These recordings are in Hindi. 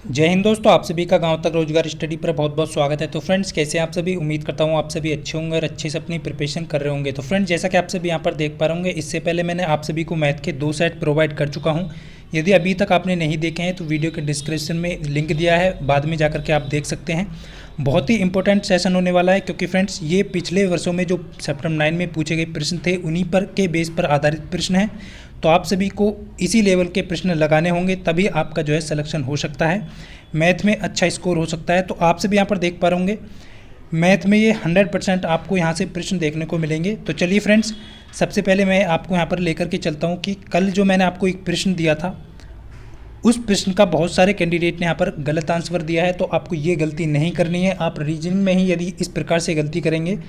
जय हिंद दोस्तों, आप सभी का गांव तक रोजगार स्टडी पर बहुत बहुत स्वागत है। तो फ्रेंड्स, कैसे हैं आप सभी। उम्मीद करता हूं आप सभी अच्छे होंगे और अच्छे से अपनी प्रिपरेशन कर रहे होंगे। तो फ्रेंड्स, जैसा कि आप सभी यहां पर देख पा रहे होंगे, इससे पहले मैंने आप सभी को मैथ के 2 सेट प्रोवाइड कर चुका हूं। यदि अभी तक आपने नहीं देखे हैं तो वीडियो के डिस्क्रिप्शन में लिंक दिया है, बाद में जाकर के आप देख सकते हैं। बहुत ही इंपॉर्टेंट सेशन होने वाला है, क्योंकि फ्रेंड्स ये पिछले वर्षों में जो सेप्टेम्बर 9 में पूछे गए प्रश्न थे उन्हीं पर के बेस पर आधारित प्रश्न हैं। तो आप सभी को इसी लेवल के प्रश्न लगाने होंगे, तभी आपका जो है सिलेक्शन हो सकता है, मैथ में अच्छा स्कोर हो सकता है। तो आप सभी यहाँ पर देख पा रहे होंगे, मैथ में ये 100% आपको यहाँ से प्रश्न देखने को मिलेंगे। तो चलिए फ्रेंड्स, सबसे पहले मैं आपको यहाँ पर लेकर के चलता हूँ कि कल जो मैंने आपको एक प्रश्न दिया था, उस प्रश्न का बहुत सारे कैंडिडेट ने यहाँ पर गलत आंसर दिया है। तो आपको ये गलती नहीं करनी है। आप रीजनिंग में ही यदि इस प्रकार से गलती करेंगे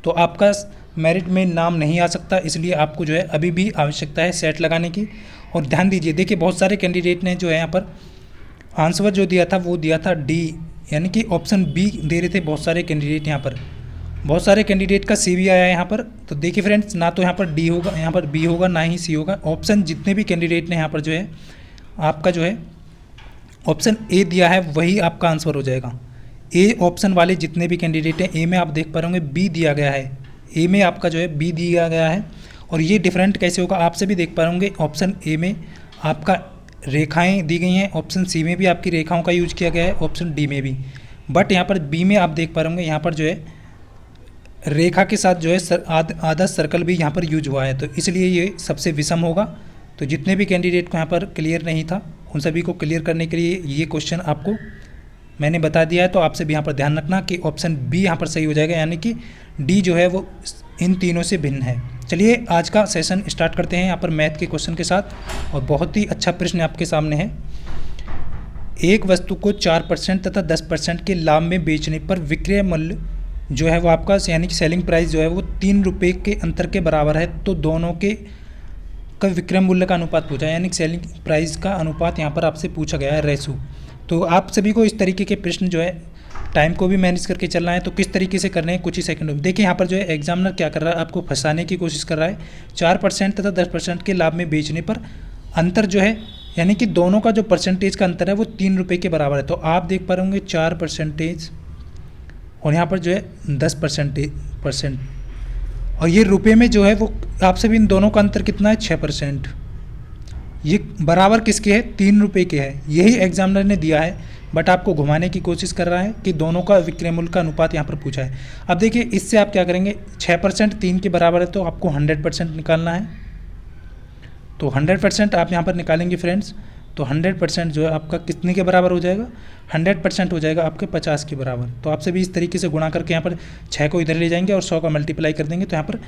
तो आपका मेरिट में नाम नहीं आ सकता। इसलिए आपको जो है अभी भी आवश्यकता है सेट लगाने की। और ध्यान दीजिए, देखिए बहुत सारे कैंडिडेट ने जो है यहाँ पर आंसर जो दिया था वो दिया था डी, यानी कि ऑप्शन बी दे रहे थे बहुत सारे कैंडिडेट। यहाँ पर बहुत सारे कैंडिडेट का सी भी आया है यहाँ पर। तो देखिए फ्रेंड्स, ना तो यहाँ पर डी होगा, यहाँ पर बी होगा, ना ही सी होगा। ऑप्शन जितने भी कैंडिडेट ने यहाँ पर जो है आपका जो है ऑप्शन ए दिया है वही आपका आंसर हो जाएगा। ए ऑप्शन वाले जितने भी कैंडिडेट हैं, ए में आप देख पा रहे होंगे बी दिया गया है, ए में आपका जो है बी दिया गया है। और ये डिफरेंट कैसे होगा, आपसे भी देख पा रहे होंगे ऑप्शन ए में आपका रेखाएं दी गई हैं, ऑप्शन सी में भी आपकी रेखाओं का यूज किया गया है, ऑप्शन डी में भी। बट यहाँ पर बी में आप देख पा रहे होंगे यहाँ पर जो है रेखा के साथ जो है आधा सर्कल भी यहाँ पर यूज हुआ है। तो इसलिए ये सबसे विषम होगा। तो जितने भी कैंडिडेट को यहाँ पर क्लियर नहीं था, उन सभी को क्लियर करने के लिए ये क्वेश्चन आपको मैंने बता दिया है। तो आपसे भी यहाँ पर ध्यान रखना कि ऑप्शन बी यहाँ पर सही हो जाएगा, यानी कि डी जो है वो इन तीनों से भिन्न है। चलिए आज का सेशन स्टार्ट करते हैं यहाँ पर मैथ के क्वेश्चन के साथ। और बहुत ही अच्छा प्रश्न आपके सामने है। एक वस्तु को 4% तथा 10% के लाभ में बेचने पर विक्रय मूल्य जो है वो आपका, यानी कि सेलिंग प्राइस जो है वो 3 रुपये के अंतर के बराबर है। तो दोनों के का विक्रय मूल्य का अनुपात पूछा है, यानी कि सेलिंग प्राइस का अनुपात यहाँ पर आपसे पूछा गया है, रेशो। तो आप सभी को इस तरीके के प्रश्न जो है टाइम को भी मैनेज करके चलना है। तो किस तरीके से करने हैं कुछ ही सेकंड में देखिए। यहाँ पर जो है एग्जामिनर क्या कर रहा है, आपको फंसाने की कोशिश कर रहा है। 4% तथा 10% के लाभ में बेचने पर अंतर जो है, यानी कि दोनों का जो परसेंटेज का अंतर है वो 3 रुपये के बराबर है। तो आप देख पा रहे होंगे 4% और यहाँ पर जो है 10%। और ये रुपये में जो है वो आपसे भी इन दोनों का अंतर कितना है, 6%। ये बराबर किसके है, 3 रुपये के है। यही एग्जामिनर ने दिया है, बट आपको घुमाने की कोशिश कर रहा है कि दोनों का विक्रय मूल्य का अनुपात यहाँ पर पूछा है। अब देखिए इससे आप क्या करेंगे, 6% 3 के बराबर है तो आपको 100% निकालना है। तो 100% आप यहाँ पर निकालेंगे फ्रेंड्स। तो 100% जो है आपका कितने के बराबर हो जाएगा, 100% हो जाएगा आपके 50 के बराबर। तो आपसे भी इस तरीके से गुणा करके यहाँ पर 6 को इधर ले जाएंगे और 100 का मल्टीप्लाई कर देंगे, तो यहाँ पर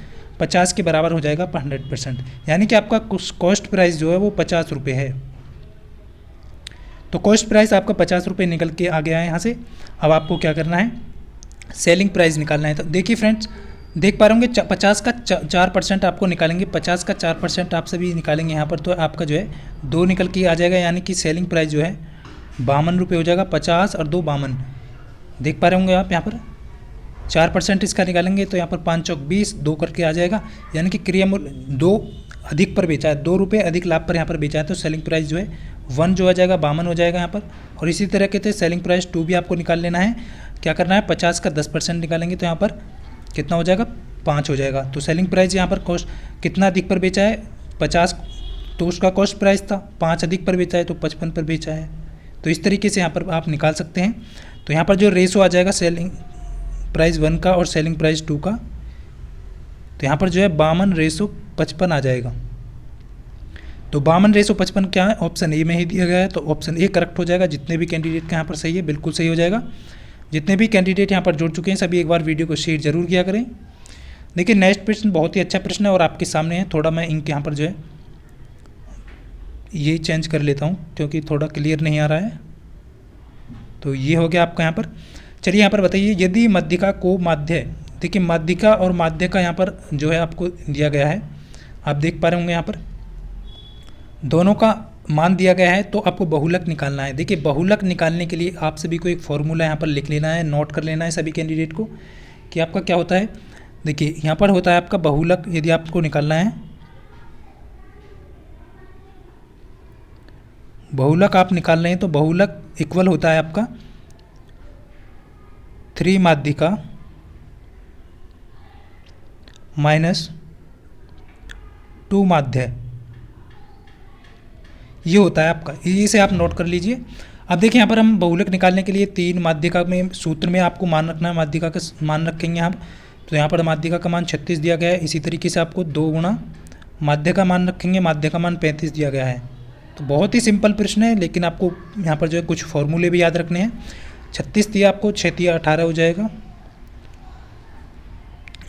50 के बराबर हो जाएगा 100%। यानी कि आपका कॉस्ट प्राइस जो है वो 50 रुपये है। तो कॉस्ट प्राइस आपका 50 रुपये निकल के आ गया है यहाँ से। अब आपको क्या करना है, सेलिंग प्राइस निकालना है। तो देखिए फ्रेंड्स, देख पा रहे होंगे 50 का 4% आपको निकालेंगे, 50 का 4% आप सभी निकालेंगे यहाँ पर। तो आपका जो है 2 निकल के आ जाएगा, यानी कि सेलिंग प्राइस जो है 52 रुपये हो जाएगा। 50 और 2 52, देख पा रहे होंगे आप यहाँ पर 4% इसका निकालेंगे तो यहाँ पर 5 चौक 20, 2 करके आ जाएगा। यानी कि क्रिया मूल्य 2 अधिक पर बेचा है, 2 रुपये अधिक लाभ पर यहाँ पर बेचा है। तो सेलिंग प्राइस जो है 1 जो आ जाएगा 52 हो जाएगा यहाँ पर। और इसी तरह के थे सेलिंग प्राइस 2 भी आपको निकाल लेना है। क्या करना है, 50 का 10% निकालेंगे तो यहाँ पर कितना हो जाएगा, 5 हो जाएगा। तो सेलिंग प्राइस यहाँ पर कॉस्ट कितना अधिक पर बेचा है, 50, तो उसका कॉस्ट प्राइस था 5 अधिक पर बेचा है तो 55 पर बेचा है। तो इस तरीके से यहाँ पर आप निकाल सकते हैं। तो यहाँ पर जो रेशो आ जाएगा सेलिंग प्राइस 1 का और सेलिंग प्राइस 2 का, तो यहाँ पर जो है 52:55 आ जाएगा। तो 52:55 क्या है, ऑप्शन ए में ही दिया गया है। तो ऑप्शन ए करेक्ट हो जाएगा। जितने भी कैंडिडेट का यहाँ पर सही है, बिल्कुल सही हो जाएगा। जितने भी कैंडिडेट यहाँ पर जुड़ चुके हैं सभी एक बार वीडियो को शेयर जरूर किया करें। देखिए नेक्स्ट प्रश्न बहुत ही अच्छा प्रश्न है और आपके सामने है। थोड़ा मैं इंक यहाँ पर जो है ये चेंज कर लेता हूँ क्योंकि थोड़ा क्लियर नहीं आ रहा है। तो ये हो गया आपका यहाँ पर। चलिए यहाँ पर बताइए, यदि माध्यिका को माध्य, देखिए माध्यिका और माध्य का यहाँ पर जो है आपको दिया गया है, आप देख पा रहे होंगे यहाँ पर दोनों का मान दिया गया है। तो आपको बहुलक निकालना है। देखिए बहुलक निकालने के लिए आप सभी को एक फॉर्मूला यहाँ पर लिख लेना है, नोट कर लेना है सभी कैंडिडेट को कि आपका क्या होता है। देखिए यहाँ पर होता है आपका बहुलक, यदि आपको निकालना है बहुलक आप निकाल रहे हैं तो बहुलक इक्वल होता है आपका 3 माध्यिका माइनस 2 माध्य, ये होता है आपका। इसे आप नोट कर लीजिए। अब देखिए यहाँ पर हम बहुलक निकालने के लिए 3 माध्यिका में सूत्र में आपको मान रखना है, माध्यिका का मान रखेंगे हम। तो यहाँ पर माध्यिका का मान 36 दिया गया है। इसी तरीके से आपको 2 गुणा माध्य का मान रखेंगे, माध्य का मान 35 दिया गया है। तो बहुत ही सिंपल प्रश्न है, लेकिन आपको यहाँ पर जो है कुछ फॉर्मूले भी याद रखने हैं। 36 दिया आपको, 6 तिया 18 हो जाएगा,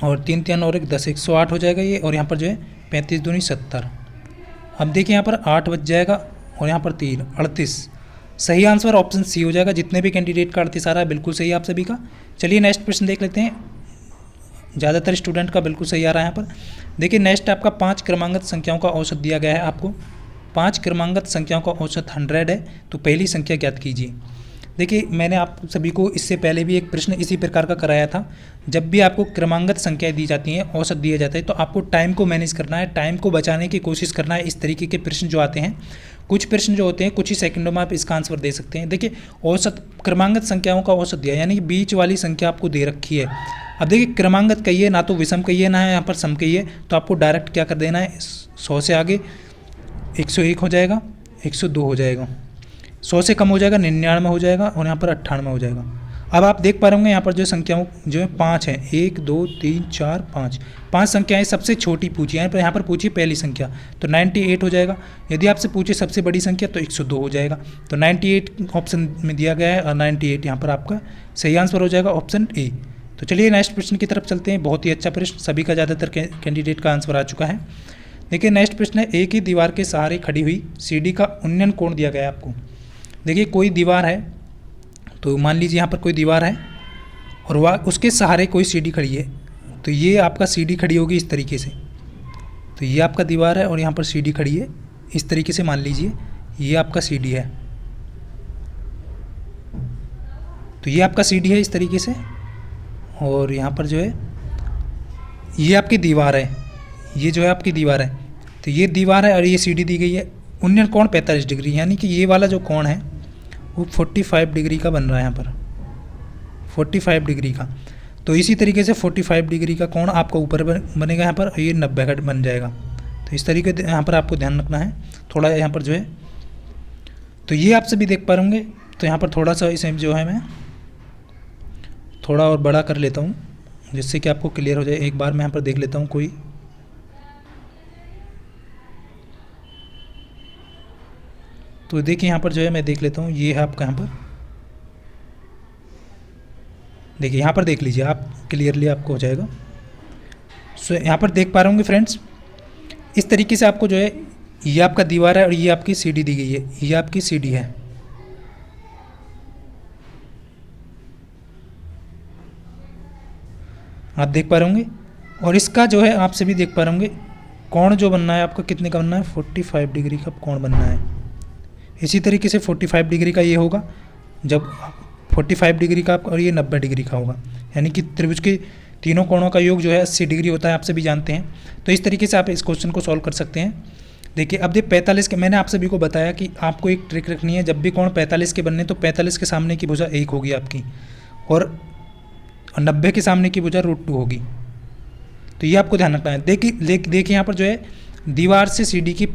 और 3 तिया 9 और 1 10, 108 हो जाएगा ये। और यहाँ पर जो है 35 दूनी 70। अब देखिए यहाँ पर 8 बच जाएगा, और यहाँ पर 3 38। सही आंसर ऑप्शन सी हो जाएगा। जितने भी कैंडिडेट का 38 आ रहा है बिल्कुल सही है आप सभी का। चलिए नेक्स्ट प्रश्न देख लेते हैं। ज़्यादातर स्टूडेंट का बिल्कुल सही आ रहा है यहाँ पर। देखिए नेक्स्ट आपका 5 क्रमांगत संख्याओं का औसत दिया गया है आपको। 5 क्रमांगत संख्याओं का औसत 100 है, तो पहली संख्या ज्ञात कीजिए। देखिए मैंने आप सभी को इससे पहले भी एक प्रश्न इसी प्रकार का कराया था। जब भी आपको क्रमांगत संख्याएं दी जाती हैं, औसत दिया जाता है, तो आपको टाइम को मैनेज करना है, टाइम को बचाने की कोशिश करना है। इस तरीके के प्रश्न जो आते हैं, कुछ प्रश्न जो होते हैं कुछ ही सेकंडों में आप इसका आंसर दे सकते हैं। देखिए औसत, क्रमांगत संख्याओं का औसत दिया, यानी कि बीच वाली संख्या आपको दे रखी है। अब देखिए क्रमांगत कहिए, ना तो विषम कहिए ना यहाँ पर सम कहिए, तो आपको डायरेक्ट क्या कर देना है, 100 से आगे 101 हो जाएगा, 102 हो जाएगा, 100 से कम हो जाएगा 99 हो जाएगा, और यहाँ पर 98 हो जाएगा। अब आप देख पा रहे होंगे यहाँ पर जो संख्याओं जो है 5 है, 1 2 3 4 5, 5 संख्याएं सबसे छोटी पूछी है। यहाँ पर पूछिए पहली संख्या, तो 98 हो जाएगा। यदि आपसे पूछे सबसे बड़ी संख्या, तो 102 हो जाएगा। तो 98 ऑप्शन में दिया गया है, और 98 यहाँ पर आपका सही आंसर हो जाएगा, ऑप्शन ए। तो चलिए नेक्स्ट प्रश्न की तरफ चलते हैं। बहुत ही अच्छा प्रश्न, सभी का ज़्यादातर कैंडिडेट का आंसर आ चुका है। देखिए नेक्स्ट प्रश्न है, एक ही दीवार के सहारे खड़ी हुई सीढ़ी का उन्नयन कोण दिया गया है आपको। देखिए कोई दीवार है, तो मान लीजिए यहाँ पर कोई दीवार है, और वह उसके सहारे कोई सीढ़ी खड़ी है। तो ये आपका सीढ़ी खड़ी होगी इस तरीके से। तो ये आपका दीवार है, और यहाँ पर सीढ़ी खड़ी है इस तरीके से। मान लीजिए ये आपका सीढ़ी है, तो ये आपका सीढ़ी है इस तरीके से, और यहाँ पर जो है ये आपकी दीवार है, ये जो है आपकी दीवार है। तो ये दीवार है और ये सीढ़ी दी गई है। उन्नयन कोण 45 डिग्री, यानी कि ये वाला जो कोण है वो 45 डिग्री का बन रहा है यहाँ पर, 45 डिग्री का। तो इसी तरीके से 45 डिग्री का कोण आपका ऊपर बनेगा यहाँ पर, और ये 90 का बन जाएगा। तो इस तरीके से यहाँ पर आपको ध्यान रखना है थोड़ा यहाँ पर जो है। तो ये आप सभी देख पा होंगे। तो यहाँ पर थोड़ा सा इसे जो है मैं थोड़ा और बड़ा कर लेता हूँ, जिससे कि आपको क्लियर हो जाए। एक बार मैं यहाँ पर देख लेता हूँ कोई, तो देखिए यहाँ पर जो है मैं देख लेता हूँ। ये है आपका यहाँ पर, देखिए यहाँ पर देख लीजिए आप, क्लियरली आपको हो जाएगा। सो यहाँ पर देख पा रहे होंगे फ्रेंड्स, इस तरीके से आपको जो है, ये आपका दीवार है और ये आपकी सीढ़ी दी गई है, ये आपकी सीढ़ी है। आप देख पा रहे होंगे, और इसका जो है आप सभी देख पा रहे होंगे कोण जो बनना है आपका, कितने का बनना है, 45 डिग्री का कोण बनना है। इसी तरीके से 45 डिग्री का ये होगा, जब 45 डिग्री का और ये 90 डिग्री का होगा, यानी कि त्रिभुज के तीनों कोणों का योग जो है 80 डिग्री होता है, आप सभी जानते हैं। तो इस तरीके से आप इस क्वेश्चन को सॉल्व कर सकते हैं। देखिए अब 45 के, मैंने आप सभी को बताया कि आपको एक ट्रिक रखनी है, जब भी कोण 45 के बनने, तो 45 के सामने की भुजा 1 होगी आपकी, और 90 के सामने की भुजा √2 होगी। तो ये आपको ध्यान रखना है। देखिए यहाँ पर जो है दीवार से सीढ़ी की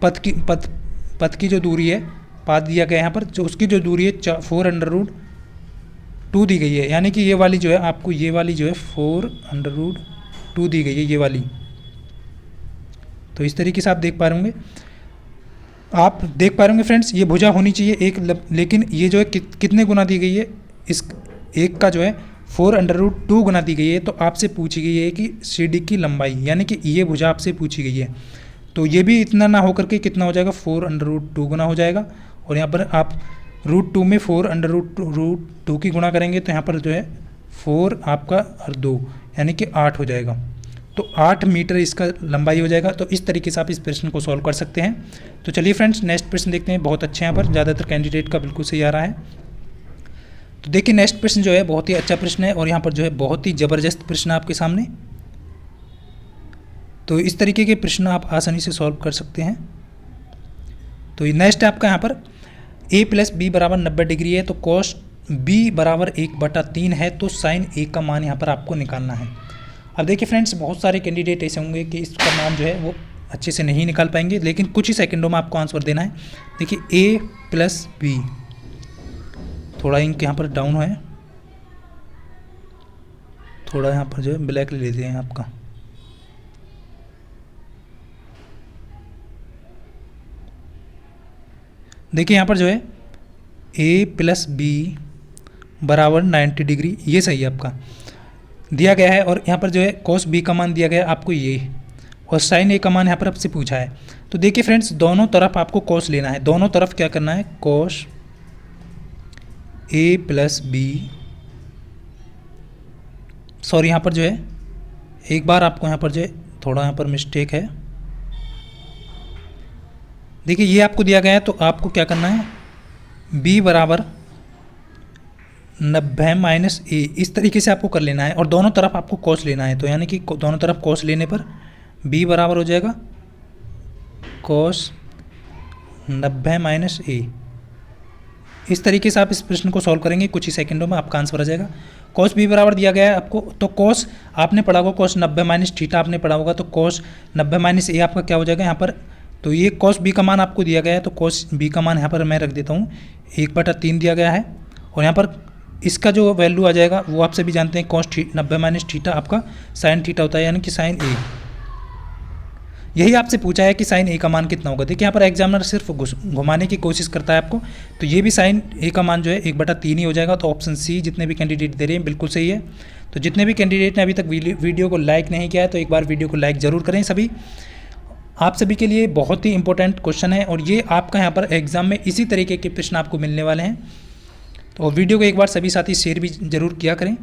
पथ की जो दूरी है, पाथ दिया गया यहाँ पर, जो उसकी जो दूरी है 4√2 दी गई है, यानी कि ये वाली जो है आपको, ये वाली जो है 4√2 दी गई है, ये वाली। तो इस तरीके से आप देख पा रहे होंगे, आप देख पा रहे होंगे फ्रेंड्स, ये भुजा होनी चाहिए एक, लेकिन ये जो है कितने गुना दी गई है, इस एक का जो है 4√2 गुना दी गई है। तो आपसे पूछी गई है कि सीढ़ी की लंबाई, यानी कि ये भुजा आपसे पूछी गई है। तो ये भी इतना ना होकर के कितना हो जाएगा, 4√2 गुना हो जाएगा। और यहाँ पर आप √2 में 4√2 की गुणा करेंगे, तो यहाँ पर जो है 4 आपका और 2 यानी कि 8 हो जाएगा। तो 8 मीटर इसका लंबाई हो जाएगा। तो इस तरीके से आप इस प्रश्न को सॉल्व कर सकते हैं। तो चलिए फ्रेंड्स नेक्स्ट प्रश्न देखते हैं। बहुत अच्छे यहाँ पर ज़्यादातर कैंडिडेट का बिल्कुल सही आ रहा है। तो देखिए नेक्स्ट प्रश्न जो है बहुत ही अच्छा प्रश्न है, और यहाँ पर जो है बहुत ही ज़बरदस्त प्रश्न आपके सामने। तो इस तरीके के प्रश्न आप आसानी से सॉल्व कर सकते हैं। तो नेक्स्ट आपका यहाँ पर ए प्लस बी बराबर 90 डिग्री है तो कॉस बी बराबर 1/3 है, तो साइन ए का मान यहाँ पर आपको निकालना है। अब देखिए फ्रेंड्स, बहुत सारे कैंडिडेट ऐसे होंगे कि इसका मान जो है वो अच्छे से नहीं निकाल पाएंगे, लेकिन कुछ ही सेकंडों में आपको आंसर देना है। देखिए ए प्लस बी, थोड़ा इंक यहाँ पर डाउन है, थोड़ा यहाँ पर जो है ब्लैक ले लेते हैं आपका। देखिए यहाँ पर जो है ए प्लस बी बराबर 90 डिग्री, ये सही है आपका दिया गया है। और यहाँ पर जो है कॉस बी का मान दिया गया है आपको ये, और साइन ए का मान यहाँ पर आपसे पूछा है। तो देखिए फ्रेंड्स, दोनों तरफ आपको कॉस लेना है, दोनों तरफ क्या करना है, cos A plus B, sorry यहाँ पर जो है एक बार आपको यहाँ पर जो है थोड़ा यहाँ पर मिस्टेक है। देखिए ये आपको दिया गया है, तो आपको क्या करना है, b बराबर 90 माइनस ए, इस तरीके से आपको कर लेना है, और दोनों तरफ आपको कॉस लेना है। तो यानी कि दोनों तरफ कॉस लेने पर b बराबर हो जाएगा कॉस 90 माइनस ए। इस तरीके से आप इस प्रश्न को सॉल्व करेंगे, कुछ ही सेकंडों में आपका आंसर आ जाएगा। कॉस बी बराबर दिया गया है आपको, तो कॉस आपने पढ़ा होगा, कॉस 90 माइनस थीटा आपने पढ़ा होगा, तो कॉस 90 माइनस ए आपका क्या हो जाएगा यहाँ पर। तो ये कॉस बी का मान आपको दिया गया है, तो कॉस बी का मान यहाँ पर मैं रख देता हूँ 1/3 दिया गया है, और यहाँ पर इसका जो वैल्यू आ जाएगा वो आप सभी जानते हैं, कॉस 90 माइनस थीटा आपका साइन थीटा होता है, यानी कि साइन ए। यही आपसे पूछा है कि साइन ए का मान कितना होगा। देखिए यहाँ पर एग्जामिनर सिर्फ घुमाने की कोशिश करता है आपको, तो ये भी साइन ए का मान जो है 1/3 ही हो जाएगा। तो ऑप्शन सी जितने भी कैंडिडेट दे रहे हैं बिल्कुल सही है। तो जितने भी कैंडिडेट ने अभी तक वीडियो को लाइक नहीं किया है, तो एक बार वीडियो को लाइक ज़रूर करें। सभी आप सभी के लिए बहुत ही इंपॉर्टेंट क्वेश्चन है, और ये आपका यहाँ पर एग्जाम में इसी तरीके के प्रश्न आपको मिलने वाले हैं। तो वीडियो को एक बार सभी साथी शेयर भी जरूर किया करें।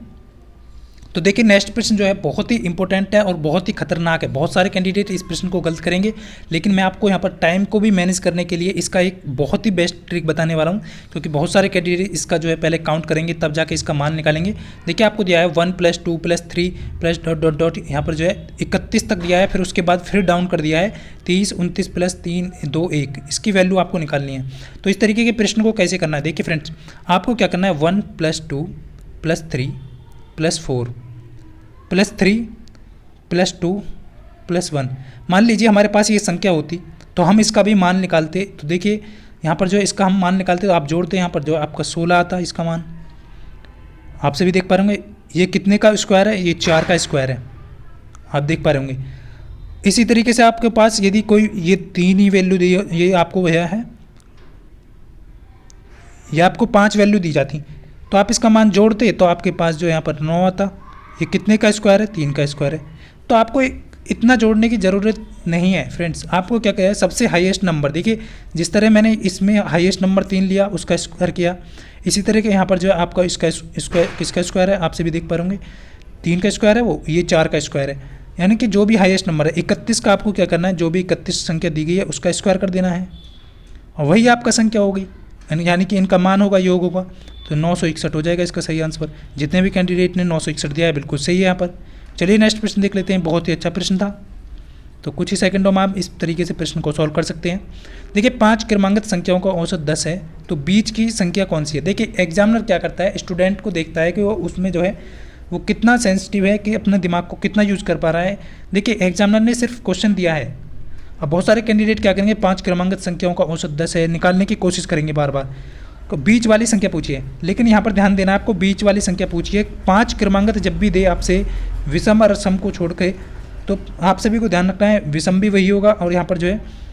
तो देखिए नेक्स्ट प्रश्न जो है बहुत ही इंपॉर्टेंट है और बहुत ही खतरनाक है। बहुत सारे कैंडिडेट इस प्रश्न को गलत करेंगे, लेकिन मैं आपको यहाँ पर टाइम को भी मैनेज करने के लिए इसका एक बहुत ही बेस्ट ट्रिक बताने वाला हूँ, क्योंकि बहुत सारे कैंडिडेट इसका जो है पहले काउंट करेंगे तब जाके इसका मान निकालेंगे। देखिए आपको दिया है 1 + 2 + 3 + डॉट डॉट डॉट, यहाँ पर जो है 31 तक दिया है, फिर उसके बाद फिर डाउन कर दिया है 30, 29 + 3, 2, 1, इसकी वैल्यू आपको निकालनी है। तो इस तरीके के प्रश्न को कैसे करना है, देखिए फ्रेंड्स आपको क्या करना है, 1 + 2 + 3 + 4 + 3 + 2 + 1। मान लीजिए हमारे पास ये संख्या होती तो हम इसका भी मान निकालते। तो देखिए यहाँ पर जो इसका हम मान निकालते तो आप जोड़ते, यहाँ पर जो आपका 16 आता इसका मान, आप सभी देख पा रहे होंगे ये कितने का स्क्वायर है, ये 4 का स्क्वायर है, आप देख पा रहे होंगे। इसी तरीके से आपके पास यदि कोई ये 3 ही वैल्यू दी, ये आपको भैया है, ये आपको 5 वैल्यू दी जाती तो आप इसका मान जोड़ते तो आपके पास जो यहाँ पर 9 आता। ये कितने का स्क्वायर है, 3 का स्क्वायर है। तो आपको इतना जोड़ने की ज़रूरत नहीं है फ्रेंड्स। आपको क्या कहा है, सबसे हाईएस्ट नंबर, देखिए जिस तरह मैंने इसमें हाईएस्ट नंबर 3 लिया उसका स्क्वायर किया, इसी तरह के यहाँ पर जो है आपका इसका स्क्वायर, किसका स्क्वायर है, आपसे भी देख पा रहे होंगे 3 का स्क्वायर है, वो ये 4 का स्क्वायर है। यानी कि जो भी हाईएस्ट नंबर है 31 का आपको क्या करना है, जो भी 31 संख्या दी गई है उसका स्क्वायर कर देना है, और वही आपका संख्या होगी, यानी कि इनका मान होगा, योग होगा, तो 961 हो जाएगा इसका सही आंसर। जितने भी कैंडिडेट ने 961 दिया है बिल्कुल सही है यहाँ पर। चलिए नेक्स्ट प्रश्न देख लेते हैं, बहुत ही अच्छा प्रश्न था। तो कुछ ही सेकंडों में आप इस तरीके से प्रश्न को सॉल्व कर सकते हैं। देखिए 5 क्रमांकित संख्याओं का औसत 10 है, तो बीच की संख्या कौन सी है। देखिए एग्जामिनर क्या करता है, स्टूडेंट को देखता है कि वो उसमें जो है वो कितना सेंसिटिव है, कि अपने दिमाग को कितना यूज कर पा रहा है। देखिए एग्जामिनर ने सिर्फ क्वेश्चन दिया है, अब बहुत सारे कैंडिडेट क्या करेंगे, 5 क्रमांकित संख्याओं का औसत 10 है निकालने की कोशिश करेंगे बार बार, तो बीच वाली संख्या पूछिए। लेकिन यहाँ पर ध्यान देना है आपको, बीच वाली संख्या पूछिए। 5 क्रमांकित जब भी दे आपसे विषम और सम को छोड़ के, तो आप सभी को ध्यान रखना है विषम भी वही होगा, और यहाँ पर जो है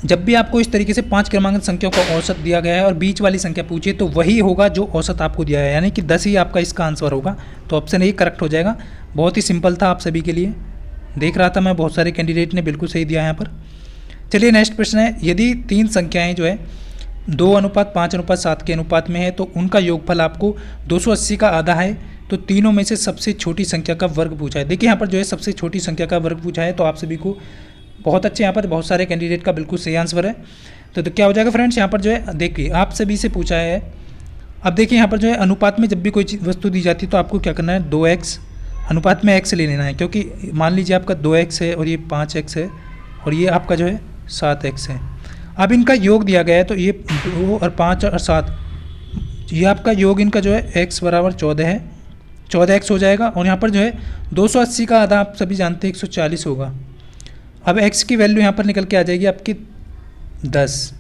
जब भी आपको इस तरीके से 5 क्रमांकित संख्याओं का औसत दिया गया है और बीच वाली संख्या पूछिए, तो वही होगा जो औसत आपको दिया है, यानी कि 10 ही आपका इसका आंसर होगा। तो ऑप्शन ए करेक्ट हो जाएगा। बहुत ही सिंपल था आप सभी के लिए, देख रहा था मैं बहुत सारे कैंडिडेट ने बिल्कुल सही दिया है यहाँ पर। चलिए नेक्स्ट प्रश्न है, यदि 3 संख्याएँ जो है 2:5:7 के अनुपात में है, तो उनका योगफल आपको 280 का आधा है, तो तीनों में से सबसे छोटी संख्या का वर्ग पूछा है। देखिए यहाँ पर जो है सबसे छोटी संख्या का वर्ग पूछा है, तो आप सभी को बहुत अच्छे, यहाँ पर बहुत सारे कैंडिडेट का बिल्कुल सही आंसर है। तो क्या हो जाएगा फ्रेंड्स, यहाँ पर जो है देखिए आप सभी से पूछा है। अब देखिए यहाँ पर जो है अनुपात में जब भी कोई वस्तु दी जाती है तो आपको क्या करना है, 2x अनुपात में x ले लेना है, क्योंकि मान लीजिए आपका 2x है और ये 5x है और ये आपका जो है 7x है। अब इनका योग दिया गया है, तो ये 2 और 5 और 7, ये आपका योग इनका जो है x बराबर 14 है, 14x हो जाएगा। और यहाँ पर जो है 280 का आधा आप सभी जानते हैं 140 होगा। अब x की वैल्यू यहाँ पर निकल के आ जाएगी आपकी 10।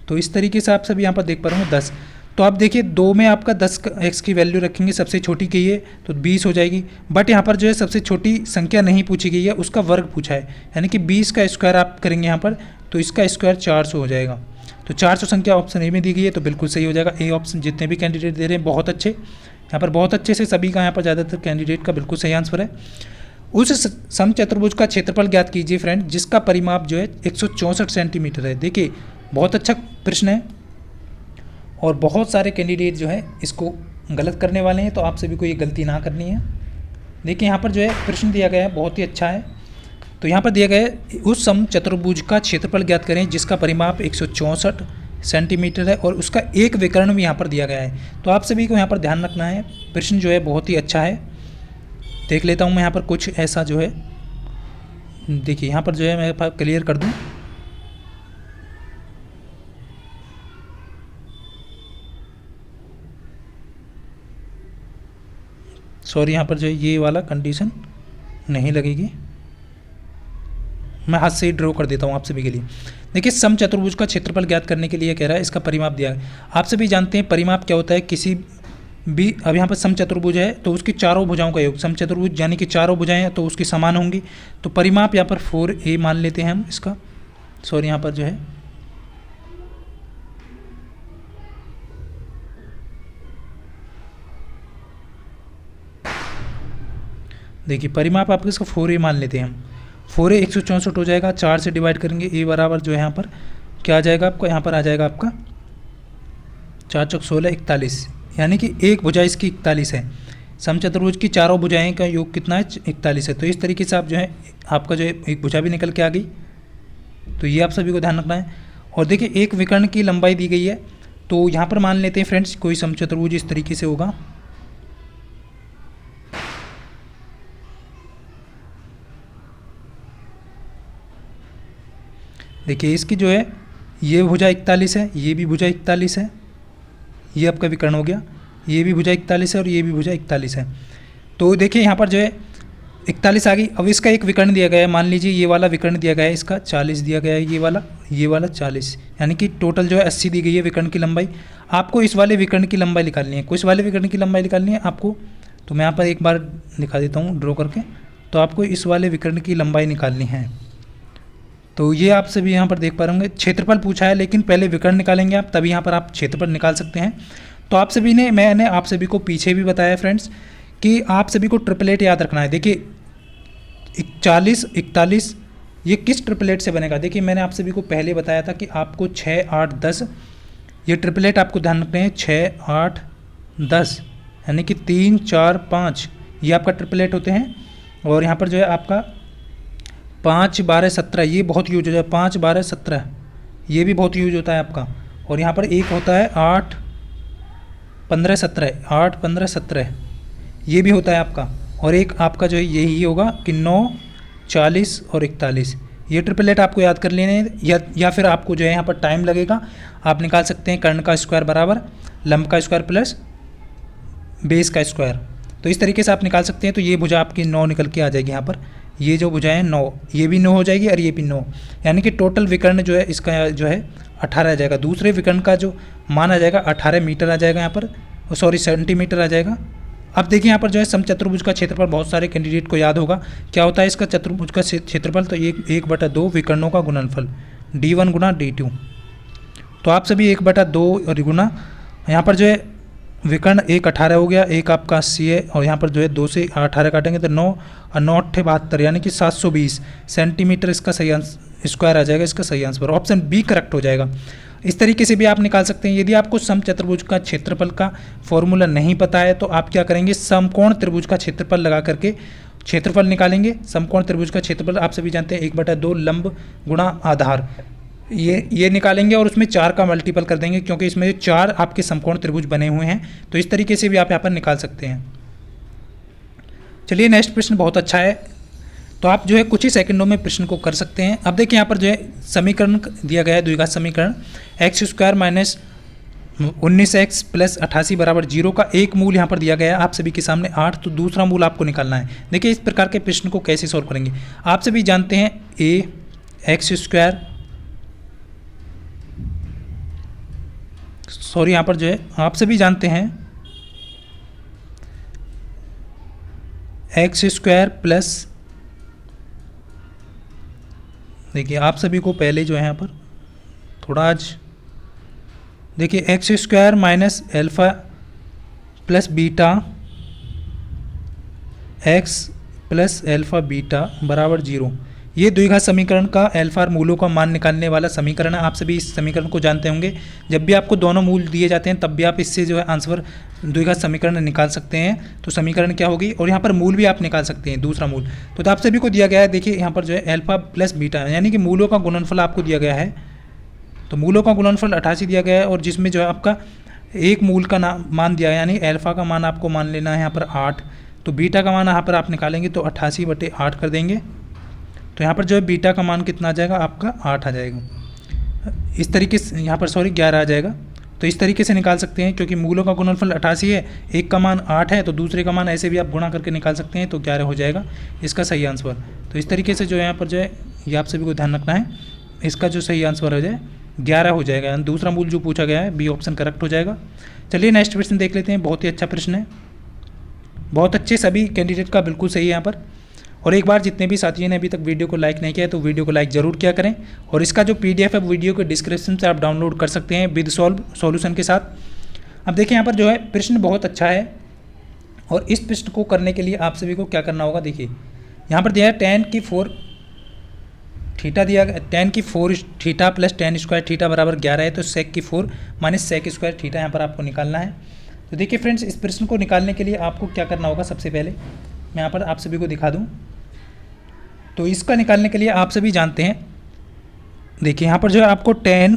तो इस तरीके से आप सभी यहाँ पर देख पा रहे हो 10। तो आप देखिए 2 में आपका 10 x की वैल्यू रखेंगे, सबसे छोटी की है तो 20 हो जाएगी। बट यहाँ पर जो है सबसे छोटी संख्या नहीं पूछी गई है, उसका वर्ग पूछा है, यानी कि 20 का स्क्वायर आप करेंगे यहाँ पर, तो इसका स्क्वायर 400 हो जाएगा। तो 400 संख्या ऑप्शन ए में दी गई है, तो बिल्कुल सही हो जाएगा ए ऑप्शन। जितने भी कैंडिडेट दे रहे हैं बहुत अच्छे, यहाँ पर बहुत अच्छे से सभी का यहाँ पर ज़्यादातर कैंडिडेट का बिल्कुल सही आंसर है। उस समचतुर्भुज का क्षेत्रफल ज्ञात कीजिए फ्रेंड, जिसका परिमाप जो है 164 सेंटीमीटर है। देखिए बहुत अच्छा प्रश्न है और बहुत सारे कैंडिडेट जो है इसको गलत करने वाले हैं, तो आप सभी को ये गलती ना करनी है। देखिए यहाँ पर जो है प्रश्न दिया गया है बहुत ही अच्छा है। तो यहाँ पर दिया गया है उस समचतुर्भुज का क्षेत्रफल ज्ञात करें जिसका परिमाप 164 सेंटीमीटर है और उसका एक विकर्ण भी यहाँ पर दिया गया है। तो आप सभी को यहाँ पर ध्यान रखना है, प्रश्न जो है बहुत ही अच्छा है। देख लेता हूँ मैं यहाँ पर कुछ ऐसा जो है, देखिए यहाँ पर जो है मैं क्लियर कर दूँ। सॉरी, यहाँ पर जो है ये वाला कंडीशन नहीं लगेगी, मैं हाथ से ही ड्रॉ कर देता हूँ आप सभी के लिए। देखिए समचतुर्भुज का क्षेत्रफल ज्ञात करने के लिए कह रहा है, इसका परिमाप दिया है। आप सभी जानते हैं परिमाप क्या होता है किसी भी। अब यहाँ पर समचतुर्भुज है तो उसकी चारों भुजाओं का योग, समचतुर्भुज यानी कि चारों भुजाएं हैं तो उसकी समान होंगी। तो परिमाप यहाँ पर 4a मान लेते हैं हम इसका। सॉरी, यहाँ पर जो है देखिए परिमाप आपका इसका 4a मान लेते हैं हम। 4a 164 हो जाएगा, 4 से डिवाइड करेंगे, a बराबर जो है यहाँ पर क्या आ जाएगा आपका, यहाँ पर आ जाएगा आपका 4 चौक 16 41, यानी कि एक भुजा इसकी 41 है। समचतुर्भुज की चारों भुजाएं का योग कितना है 41 है। तो इस तरीके से आप जो है आपका जो है एक भुजा भी निकल के आ गई। तो ये आप सभी को ध्यान रखना है। और देखिए एक विकर्ण की लंबाई दी गई है, तो यहाँ पर मान लेते हैं फ्रेंड्स कोई समचतुर्भुज इस तरीके से होगा। देखिए इसकी जो है ये भुजा 41 है, ये भी भुजा 41 है, ये आपका विकर्ण हो गया, ये भी भुजा 41 है और ये भी भुजा 41 है। तो देखिए यहाँ पर जो है 41 आ गई। अब इसका एक विकर्ण दिया गया है, मान लीजिए ये वाला विकर्ण दिया गया है, इसका 40 दिया गया है, ये वाला 40, यानी कि टोटल जो है 80 दी गई है विकर्ण की लंबाई। आपको इस वाले विकर्ण की लंबाई निकालनी है, कुछ वाले विकर्ण की लंबाई निकालनी है आपको। तो मैं यहाँ पर एक बार दिखा देता हूँ ड्रॉ करके। तो आपको इस वाले विकर्ण की लंबाई निकालनी है। तो ये आप सभी यहाँ पर देख पा रहे होंगे, क्षेत्रफल पूछा है लेकिन पहले विकर्ण निकालेंगे आप, तभी यहाँ पर आप क्षेत्रफल निकाल सकते हैं। तो आप सभी ने, मैंने आप सभी को पीछे भी बताया फ्रेंड्स कि आप सभी को ट्रिपलेट याद रखना है। देखिए 40 41 ये किस ट्रिपलेट से बनेगा। देखिए मैंने आप सभी को पहले बताया था कि आपको 6 8 10 ये ट्रिपलेट आपको ध्यान रखने हैं। 6 8 10 यानी कि 3 4 5 ये आपका ट्रिपलेट होते हैं। और यहाँ पर जो है आपका 5 12 17 ये बहुत यूज होता है, 5 12 17 ये भी बहुत यूज होता है आपका। और यहाँ पर एक होता है 8 15 17 8 15 17 ये भी होता है आपका। और एक आपका जो है यही होगा कि 9 40 और 41 ये ट्रिपलेट आपको याद कर लेने हैं। या फिर आपको जो है यहाँ पर टाइम लगेगा, आप निकाल सकते हैं कर्ण का स्क्वायर बराबर लंब का स्क्वायर प्लस बेस का स्क्वायर। तो इस तरीके से आप निकाल सकते हैं। तो ये भुजा आपकी 9 निकल के आ जाएगी यहाँ पर। ये जो भुजाएं 9 ये भी 9 हो जाएगी और ये भी 9, यानी कि टोटल विकर्ण जो है इसका जो है 18 आ जाएगा। दूसरे विकर्ण का जो मान आ जाएगा 18 मीटर आ जाएगा यहाँ पर, सॉरी सेंटीमीटर आ जाएगा। अब देखिए यहाँ पर जो है समचतुर्भुज का क्षेत्रफल बहुत सारे कैंडिडेट को याद होगा क्या होता है इसका चतुर्भुज का क्षेत्रफल। तो ये 1/2 विकर्णों का गुणनफल D1 गुना D2। तो आप सभी 1/2 और गुना, यहाँ पर जो है विकर्ण 1 18 हो गया, एक आपका 80 है और यहाँ पर जो है 2 से 18 काटेंगे तो 9 और 9 8 72 यानी कि 720 सेंटीमीटर इसका सही आंसर स्क्वायर आ जाएगा, इसका सही आंसर ऑप्शन बी करेक्ट हो जाएगा। इस तरीके से भी आप निकाल सकते हैं। यदि आपको समचतुर्भुज का क्षेत्रफल का फॉर्मूला नहीं पता है तो आप क्या करेंगे, समकोण त्रिभुज का क्षेत्रफल लगा करके क्षेत्रफल निकालेंगे। समकोण त्रिभुज का क्षेत्रफल आप सभी जानते हैं 1/2 लंब गुणा आधार, ये निकालेंगे और उसमें 4 का मल्टीपल कर देंगे क्योंकि इसमें 4 आपके समकोण त्रिभुज बने हुए हैं। तो इस तरीके से भी आप यहाँ पर निकाल सकते हैं। चलिए नेक्स्ट प्रश्न बहुत अच्छा है। तो तो आप जो है कुछ ही सेकंडों में प्रश्न को कर सकते हैं। अब देखिए यहाँ पर जो है समीकरण दिया गया है, द्विघात समीकरण x square minus 19x plus 88 बराबर 0 का एक मूल यहाँ पर दिया गया है आप सभी के सामने 8, तो दूसरा मूल आपको निकालना है। देखिए इस प्रकार के प्रश्न को कैसे सॉल्व करेंगे। आप सभी जानते हैं ए एक्स स्क्वायर, सॉरी यहाँ पर जो है आप सभी जानते हैं एक्स स्क्वायर प्लस, देखिए आप सभी को पहले जो है यहाँ पर थोड़ा आज देखिए x square minus alpha plus beta x plus alpha beta बराबर 0, ये द्विघात समीकरण का एल्फा और मूलों का मान निकालने वाला समीकरण है। आप सभी इस समीकरण को जानते होंगे। जब भी आपको दोनों मूल दिए जाते हैं तब भी आप इससे जो है आंसर द्विघात समीकरण निकाल सकते हैं। तो समीकरण क्या होगी, और यहाँ पर मूल भी आप निकाल सकते हैं, दूसरा मूल। तो आप सभी को दिया गया है, देखिए यहाँ पर जो है एल्फा प्लस बीटा यानी कि मूलों का गुणनफल आपको दिया गया है। तो मूलों का गुणनफल 88 दिया गया है, और जिसमें जो है आपका एक मूल का मान दिया है, यानी एल्फा का मान आपको मान लेना है यहाँ पर 8, तो बीटा का मान यहाँ पर आप निकालेंगे तो 88/8 कर देंगे। तो यहाँ पर जो है बीटा का मान कितना आ जाएगा, आपका 8 आ जाएगा। इस तरीके से यहाँ पर 11 आ जाएगा। तो इस तरीके से निकाल सकते हैं, क्योंकि मूलों का गुणनफल 88 है, एक का मान 8 है, तो दूसरे का मान ऐसे भी आप गुणा करके निकाल सकते हैं, तो 11 हो जाएगा इसका सही आंसर। तो इस तरीके से जो है यहाँ पर जो है ये आप सभी को ध्यान रखना है, इसका जो सही आंसर हो जाए 11 हो जाएगा, यानी दूसरा मूल जो पूछा गया है बी ऑप्शन करेक्ट हो जाएगा। चलिए नेक्स्ट प्रश्न देख लेते हैं। बहुत ही अच्छा प्रश्न है, बहुत अच्छे सभी कैंडिडेट का बिल्कुल सही है यहाँ पर। और एक बार जितने भी साथियों ने अभी तक वीडियो को लाइक नहीं किया है तो वीडियो को लाइक जरूर किया करें, और इसका जो PDF है वीडियो के डिस्क्रिप्शन से आप डाउनलोड कर सकते हैं विद सॉल्यूशन के साथ। अब देखिए यहाँ पर जो है प्रश्न बहुत अच्छा है, और इस प्रश्न को करने के लिए आप सभी को क्या करना होगा। देखिए यहाँ पर दिया है tan की 4 थीटा दिया गया, tan की 4 theta plus tan square theta बराबर 11 है, तो sec की 4 माइनस sec स्क्वायर थीटा यहाँ पर आपको निकालना है। तो देखिए फ्रेंड्स, इस प्रश्न को निकालने के लिए आपको क्या करना होगा, सबसे पहले मैं यहाँ पर आप सभी को दिखा दूँ। तो इसका निकालने के लिए आप सभी जानते हैं, देखिए यहाँ पर जो है आपको tan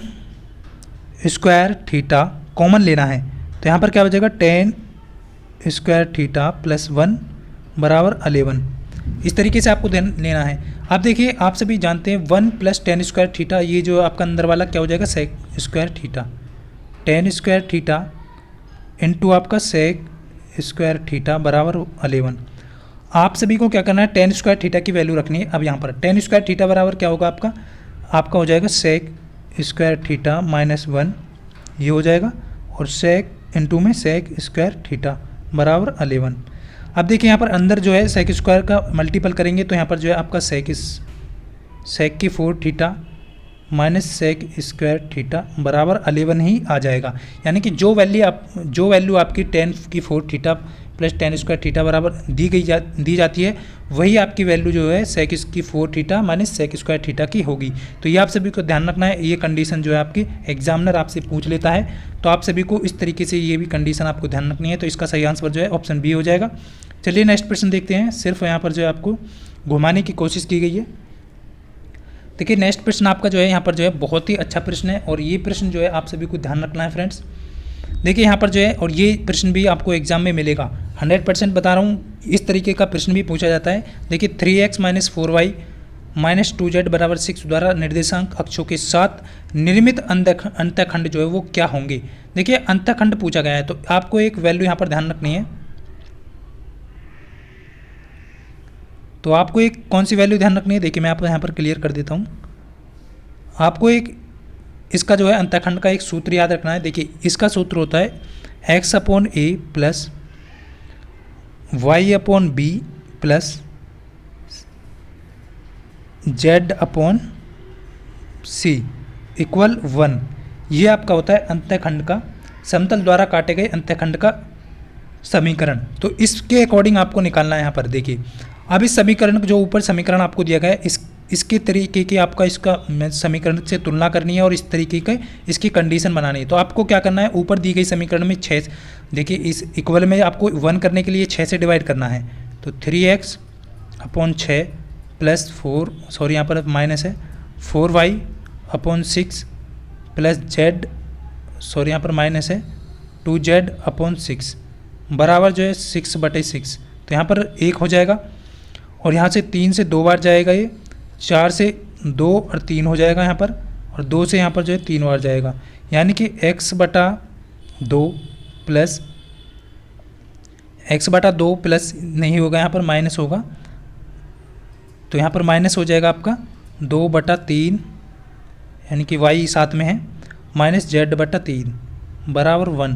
स्क्वायर थीटा कॉमन लेना है, तो यहाँ पर क्या हो जाएगा tan स्क्वायर थीटा प्लस 1 बराबर 11, इस तरीके से आपको लेना है। अब देखिए आप सभी जानते हैं 1 प्लस tan स्क्वायर थीटा, ये जो आपका अंदर वाला क्या हो जाएगा sec square theta, tan square theta into आपका sec स्क्वायर थीटा बराबर 11। आप सभी को क्या करना है, tan स्क्वायर थीटा की वैल्यू रखनी है। अब यहाँ पर tan स्क्वायर थीटा बराबर क्या होगा, आपका हो जाएगा sec स्क्वायर थीटा माइनस 1, ये हो जाएगा, और sec इंटू में sec स्क्वायर थीटा बराबर 11। अब देखिए यहाँ पर अंदर जो है sec स्क्वायर का मल्टीपल करेंगे तो यहाँ पर जो है आपका sec की 4 theta minus sec square theta बराबर 11 ही आ जाएगा। यानी कि जो वैल्यू आपकी tan की 4 theta plus tan square theta बराबर दी जाती है, वही आपकी वैल्यू जो है sec की 4 theta minus sec square theta की होगी। तो ये आप सभी को ध्यान रखना है, ये कंडीशन जो है आपकी एग्जामिनर आपसे पूछ लेता है, तो आप सभी को इस तरीके से ये भी कंडीशन आपको ध्यान रखनी है। तो इसका सही आंसर जो है ऑप्शन बी हो जाएगा। चलिए नेक्स्ट प्रश्न देखते हैं। सिर्फ यहाँ पर जो है आपको घुमाने की कोशिश की गई है। देखिए नेक्स्ट प्रश्न आपका जो है यहाँ पर जो है बहुत ही अच्छा प्रश्न है, और ये प्रश्न जो है आप सभी को ध्यान रखना है फ्रेंड्स। देखिए यहाँ पर जो है, और ये प्रश्न भी आपको एग्जाम में मिलेगा, 100% बता रहा हूँ, इस तरीके का प्रश्न भी पूछा जाता है। देखिए 3x minus 4y minus 2z बराबर 6 द्वारा निर्देशांक अक्षों के साथ निर्मित अंतःखंड जो है वो क्या होंगे। देखिए अंतःखंड पूछा गया है, तो आपको एक वैल्यू यहाँ पर ध्यान रखनी है। तो आपको एक कौन सी वैल्यू ध्यान रखनी है, देखिए मैं आपको यहाँ पर क्लियर कर देता हूँ। आपको एक इसका जो है अंतःखंड का एक सूत्र याद रखना है। देखिए इसका सूत्र होता है x/a plus y/b plus z/c equal 1। ये आपका होता है अंतःखंड का, समतल द्वारा काटे गए अंतःखंड का समीकरण। तो इसके अकॉर्डिंग आपको निकालना है यहाँ पर। देखिए अब इस समीकरण जो ऊपर समीकरण आपको दिया गया है, इसके तरीके की आपका इसका समीकरण से तुलना करनी है, और इस तरीके के इसकी कंडीशन बनानी है। तो आपको क्या करना है, ऊपर दी गई समीकरण में 6, देखिए इस इक्वल में आपको 1 करने के लिए 6 से डिवाइड करना है। तो 3x/6 प्लस 4, सॉरी यहाँ पर माइनस है, 4y/6 प्लस z, सॉरी यहाँ पर माइनस है, 2z/6 बराबर जो है 6/6। तो यहाँ पर 1 हो जाएगा, और यहाँ से 3 से 2 बार जाएगा, ये 4 से 2 और 3 हो जाएगा यहाँ पर, और 2 से यहाँ पर जो है 3 बार जाएगा, यानी कि x/2 प्लस x/2 प्लस नहीं होगा, यहाँ पर माइनस होगा, तो यहाँ पर माइनस हो जाएगा आपका 2/3, यानी कि y साथ में है, माइनस z/3 बराबर 1।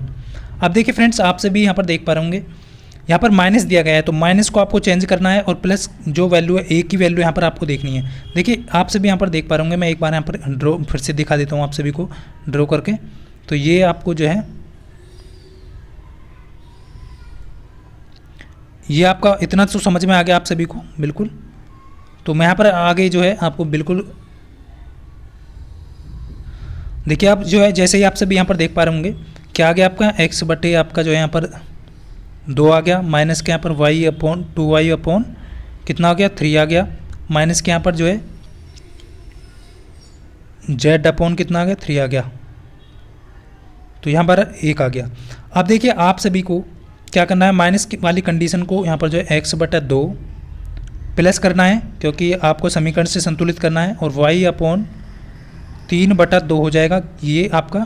अब देखिए फ्रेंड्स, आप सभी यहाँ पर देख पा रहे होंगे, यहाँ पर माइनस दिया गया है, तो माइनस को आपको चेंज करना है और प्लस जो वैल्यू है, एक की वैल्यू यहाँ पर आपको देखनी है। देखिए आप सभी यहाँ पर देख पा रहे होंगे, मैं एक बार यहाँ पर ड्रॉ फिर से दिखा देता हूँ आप सभी को ड्रॉ करके। तो ये आपको जो है, ये आपका इतना तो समझ में आ गया आप सभी को बिल्कुल। तो मैं यहाँ पर आगे जो है आपको बिल्कुल देखिए, आप जो है जैसे ही आप सभी यहाँ पर देख पा रहे होंगे, क्या आ गया आपका x बटे आपका जो है यहाँ पर 2 आ गया, माइनस के यहाँ पर y/2y/ कितना आ गया 3 आ गया, माइनस के यहाँ पर जो है z/ कितना आ गया 3 आ गया, तो यहाँ पर 1 आ गया। अब देखिए आप सभी को क्या करना है, माइनस वाली कंडीशन को यहाँ पर जो है x/2 प्लस करना है, क्योंकि आपको समीकरण से संतुलित करना है, और y/3/2 हो जाएगा, ये आपका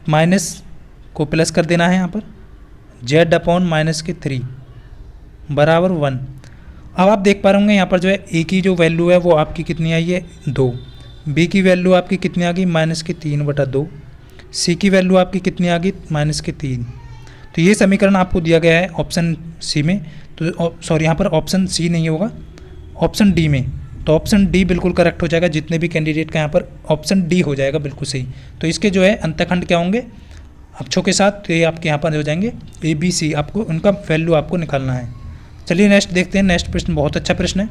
माइनस को प्लस कर देना है यहाँ पर, z/-3 बराबर 1। अब आप देख पा रहे होंगे यहाँ पर जो है a की जो वैल्यू है वो आपकी कितनी आई है 2, b की वैल्यू आपकी कितनी आ गई -3/2, c की वैल्यू आपकी कितनी आ गई -3। तो ये समीकरण आपको दिया गया है ऑप्शन सी में, तो सॉरी यहाँ पर ऑप्शन सी नहीं होगा, ऑप्शन डी में, तो ऑप्शन डी बिल्कुल करेक्ट हो जाएगा। जितने भी कैंडिडेट का यहाँ पर ऑप्शन डी हो जाएगा बिल्कुल सही। तो इसके जो है अंतखंड क्या होंगे अक्षों के साथ, तो ये आपके यहाँ पर हो जाएंगे ए बी सी, आपको उनका वैल्यू आपको निकालना है। चलिए नेक्स्ट देखते हैं। नेक्स्ट प्रश्न बहुत अच्छा प्रश्न है।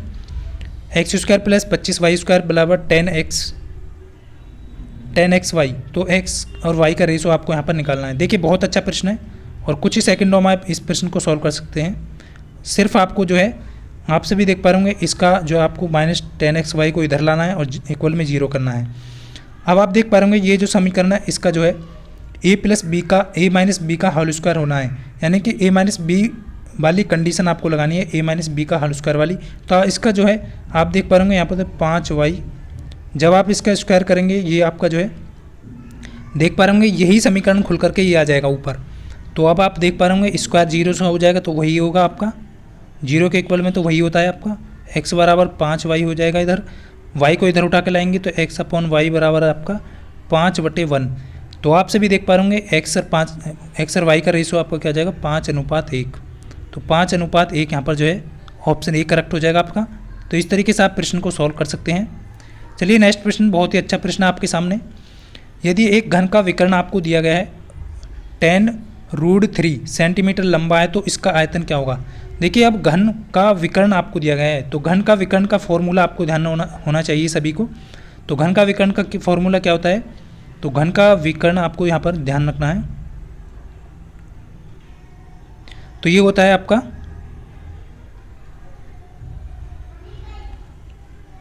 x² + 25y² बराबर 10xy, तो x और y का रेशो आपको यहाँ पर निकालना है। देखिए बहुत अच्छा प्रश्न है और कुछ ही सेकंडों में आप इस प्रश्न को सॉल्व कर सकते हैं। सिर्फ आपको जो है, आप सभी देख पा रहे होंगे, इसका जो आपको -10xy को इधर लाना है और इक्वल में 0 करना है। अब आप देख पा रहे होंगे ये जो समीकरण है इसका जो है a - b का होल स्क्वायर होना है, यानी कि a - b वाली कंडीशन आपको लगानी है, a - b का होल स्क्वायर वाली। तो इसका जो है आप देख पा रहे होंगे यहाँ पर 5y, जब आप इसका स्क्वायर करेंगे ये आपका जो है देख पा रहे होंगे यही समीकरण खुल करके ये आ जाएगा ऊपर। तो अब आप देख पा रहे होंगे स्क्वायर 0 से हो जाएगा, तो वही होगा आपका 0 के इक्वल में, तो वही होता है आपका x बराबर 5y हो जाएगा। इधर y को इधर उठा के लाएंगे तो x/y बराबर आपका 5/1। तो आप सभी देख पा रहे होंगे x और y का रेशो आपका क्या हो जाएगा 5:1। तो 5:1 यहाँ पर जो है ऑप्शन ए करेक्ट हो जाएगा आपका। तो इस तरीके से आप प्रश्न को सॉल्व कर सकते हैं। चलिए नेक्स्ट प्रश्न, बहुत ही अच्छा प्रश्न आपके सामने। यदि एक घन का विकर्ण आपको दिया गया है 10√3 सेंटीमीटर लंबा है, तो इसका आयतन क्या होगा। देखिए अब घन का विकर्ण आपको दिया गया है, तो घन का विकर्ण का फॉर्मूला आपको ध्यान होना चाहिए सभी को। तो घन का विकर्ण का फॉर्मूला क्या होता है, तो घन का विकर्ण आपको यहाँ पर ध्यान रखना है। तो ये होता है आपका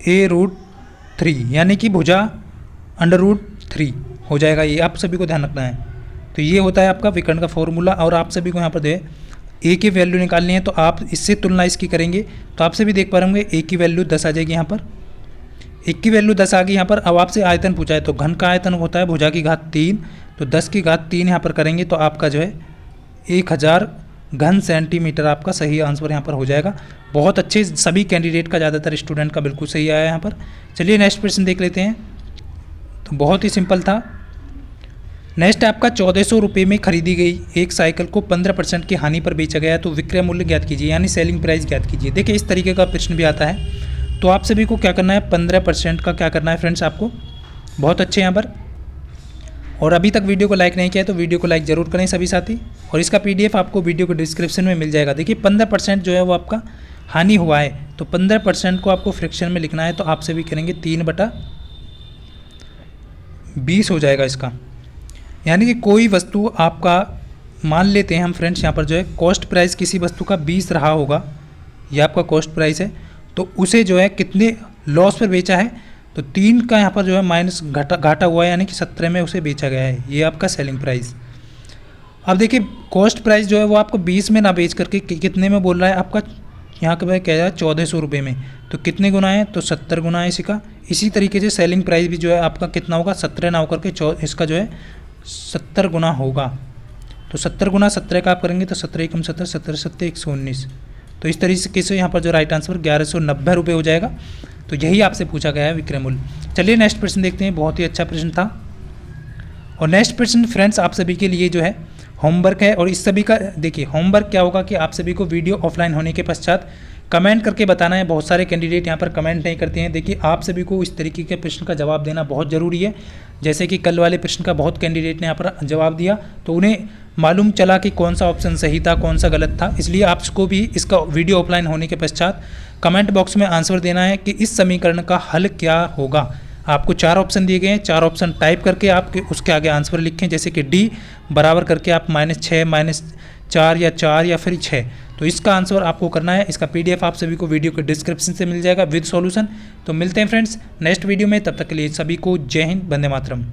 a√3, यानी कि भुजा √3 हो जाएगा, ये आप सभी को ध्यान रखना है। तो ये होता है आपका विकर्ण का फॉर्मूला, और आप सभी को यहाँ पर दे a की वैल्यू निकालनी है, तो आप इससे तुलना इसकी करेंगे तो आप सभी देख पा रहे होंगे a की वैल्यू 10 आ जाएगी यहाँ पर, 1 की वैल्यू 10 आ गई यहाँ पर। अब आपसे आयतन पूछा है, तो घन का आयतन होता है भुजा की घात 3, तो 10 की घात 3 यहाँ पर करेंगे तो आपका जो है 1000 घन सेंटीमीटर आपका सही आंसर यहाँ पर हो जाएगा। बहुत अच्छे, सभी कैंडिडेट का, ज़्यादातर स्टूडेंट का बिल्कुल सही आया यहाँ पर। चलिए नेक्स्ट प्रश्न देख लेते हैं। तो बहुत ही सिंपल था। नेक्स्ट आपका 1400 रुपये में खरीदी गई एक साइकिल को 15% की हानि पर बेचा गया है, तो विक्रय मूल्य ज्ञात कीजिए, यानी सेलिंग प्राइस ज्ञात कीजिए। देखिए इस तरीके का प्रश्न भी आता है। तो आप सभी को क्या करना है, 15% का क्या करना है फ्रेंड्स आपको, बहुत अच्छे यहाँ पर। और अभी तक वीडियो को लाइक नहीं किया है तो वीडियो को लाइक ज़रूर करें सभी साथी, और इसका PDF आपको वीडियो के डिस्क्रिप्शन में मिल जाएगा। देखिए 15% जो है वो आपका हानि हुआ है, तो 15% को आपको फ्रैक्शन में लिखना है, तो आप सभी करेंगे 3/20 हो जाएगा इसका। यानी कि कोई वस्तु आपका, मान लेते हैं हम फ्रेंड्स यहाँ पर जो है कॉस्ट प्राइस किसी वस्तु का 20 रहा होगा, ये आपका कॉस्ट प्राइस है, तो उसे जो है कितने लॉस पर बेचा है, तो 3 का यहाँ पर जो है माइनस घाटा हुआ है, यानी कि 17 में उसे बेचा गया है, ये आपका सेलिंग प्राइस। अब देखिए कॉस्ट प्राइस जो है वो आपको 20 में ना बेच करके कितने में बोल रहा है, आपका यहाँ का भाई क्या है 1400 रुपये में, तो कितने गुना है, तो 70 गुना है इसका। इसी तरीके से सेलिंग प्राइस भी जो है आपका कितना होगा, 17 ना होकर के इसका जो है 70 गुना होगा। तो 70 गुना 17 का आप करेंगे तो 17 एकम 70, 17 सत्ते 119। तो इस तरीके से यहाँ पर जो राइट आंसर 1190 रुपये हो जाएगा। तो यही आपसे पूछा गया है विक्रयमूल्य। चलिए नेक्स्ट प्रश्न देखते हैं, बहुत ही अच्छा प्रश्न था। और नेक्स्ट प्रश्न फ्रेंड्स आप सभी के लिए जो है होमवर्क है, और इस सभी का देखिए होमवर्क क्या होगा कि आप सभी को वीडियो ऑफलाइन होने के पश्चात कमेंट करके बताना है। बहुत सारे कैंडिडेट यहाँ पर कमेंट नहीं करते हैं। देखिए आप सभी को इस तरीके के प्रश्न का जवाब देना बहुत ज़रूरी है। जैसे कि कल वाले प्रश्न का बहुत कैंडिडेट ने यहाँ पर जवाब दिया, तो उन्हें मालूम चला कि कौन सा ऑप्शन सही था, कौन सा गलत था। इसलिए आपको भी इसका वीडियो ऑफलाइन होने के पश्चात कमेंट बॉक्स में आंसर देना है कि इस समीकरण का हल क्या होगा। आपको 4 ऑप्शन दिए गए हैं, 4 ऑप्शन टाइप करके आप उसके आगे आंसर लिखें, जैसे कि डी बराबर करके आप -6 -4 या 4 या फिर 6। तो इसका आंसर आपको करना है। इसका PDF आप सभी को वीडियो के डिस्क्रिप्शन से मिल जाएगा विद सॉल्यूशन। तो मिलते हैं फ्रेंड्स नेक्स्ट वीडियो में, तब तक के लिए सभी को जय हिंद, वंदे मातरम।